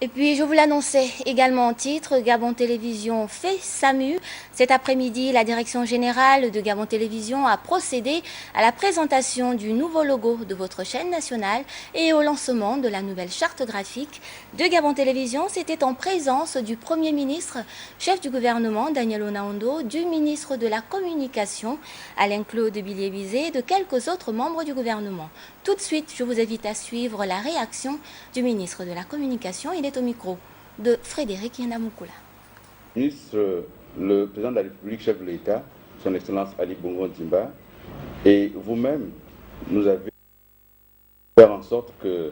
Et puis, je vous l'annonçais également en titre, Gabon Télévision fait SAMU. Cet après-midi, la direction générale de Gabon Télévision a procédé à la présentation du nouveau logo de votre chaîne nationale et au lancement de la nouvelle charte graphique de Gabon Télévision. C'était en présence du Premier ministre, chef du gouvernement Daniel Onaondo, du ministre de la Communication Alain-Claude Billié-Bizet et de quelques autres membres du gouvernement. Tout de suite, je vous invite à suivre la réaction du ministre de la Communication. Il est au micro de Frédéric Yanamoukoula. Ministre, le président de la République, chef de l'État, son Excellence Ali Bongo Ndimba, et vous-même, nous avez fait en sorte que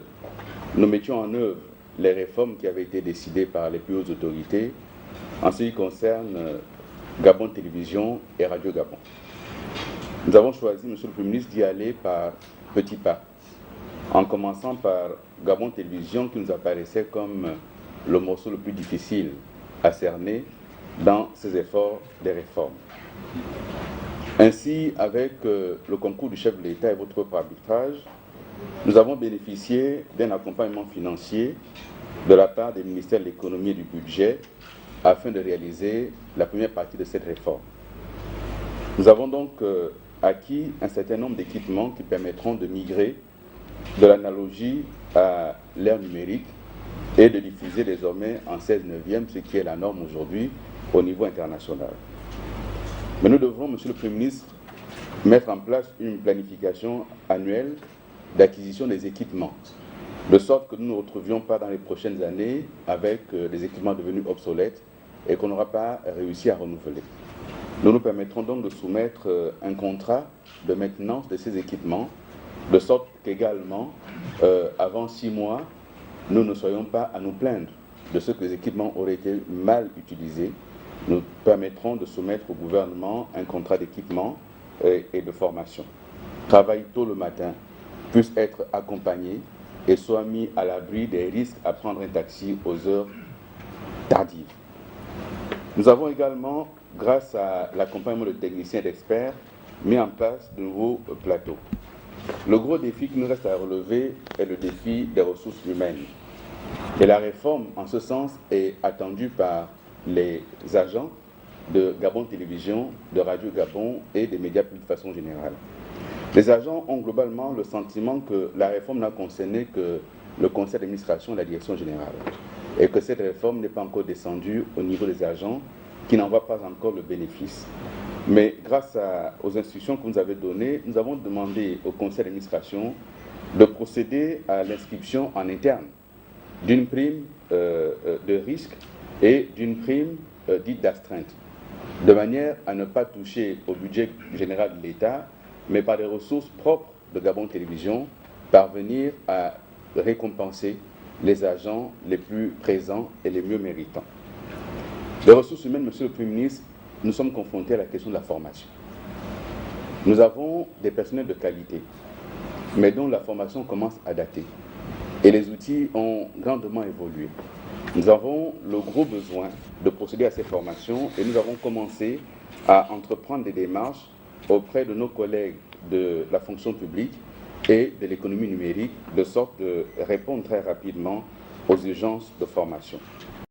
nous mettions en œuvre les réformes qui avaient été décidées par les plus hautes autorités en ce qui concerne Gabon Télévision et Radio Gabon. Nous avons choisi, Monsieur le Premier ministre, d'y aller par petits pas, en commençant par Gabon Télévision qui nous apparaissait comme le morceau le plus difficile à cerner dans ces efforts de réforme. Ainsi, avec le concours du chef de l'État et votre propre arbitrage, nous avons bénéficié d'un accompagnement financier de la part des ministères de l'économie et du budget afin de réaliser la première partie de cette réforme. Nous avons donc acquis un certain nombre d'équipements qui permettront de migrer de l'analogie à l'ère numérique et de diffuser désormais en 16/9, ce qui est la norme aujourd'hui au niveau international. Mais nous devrons, Monsieur le Premier ministre, mettre en place une planification annuelle d'acquisition des équipements, de sorte que nous ne nous retrouvions pas dans les prochaines années avec des équipements devenus obsolètes et qu'on n'aura pas réussi à renouveler. Nous nous permettrons donc de soumettre un contrat de maintenance de ces équipements, de sorte qu'également, avant 6 mois, nous ne soyons pas à nous plaindre de ce que les équipements auraient été mal utilisés. Nous permettrons de soumettre au gouvernement un contrat d'équipement et de formation. Travail tôt le matin, puisse être accompagné et soit mis à l'abri des risques à prendre un taxi aux heures tardives. Nous avons également, grâce à l'accompagnement de techniciens et d'experts, mis en place de nouveaux plateaux. Le gros défi qui nous reste à relever est le défi des ressources humaines. Et la réforme, en ce sens, est attendue par les agents de Gabon Télévision, de Radio Gabon et des médias publics de façon générale. Les agents ont globalement le sentiment que la réforme n'a concerné que le conseil d'administration et la direction générale, et que cette réforme n'est pas encore descendue au niveau des agents qui n'en voient pas encore le bénéfice. Mais grâce aux instructions que vous nous avez données, nous avons demandé au conseil d'administration de procéder à l'inscription en interne d'une prime de risque et d'une prime dite d'astreinte, de manière à ne pas toucher au budget général de l'État, mais par des ressources propres de Gabon Télévision, parvenir à récompenser les agents les plus présents et les mieux méritants. Les ressources humaines, Monsieur le Premier ministre, nous sommes confrontés à la question de la formation. Nous avons des personnels de qualité, mais dont la formation commence à dater. Et les outils ont grandement évolué. Nous avons le gros besoin de procéder à ces formations et nous avons commencé à entreprendre des démarches auprès de nos collègues de la fonction publique et de l'économie numérique, de sorte de répondre très rapidement aux urgences de formation.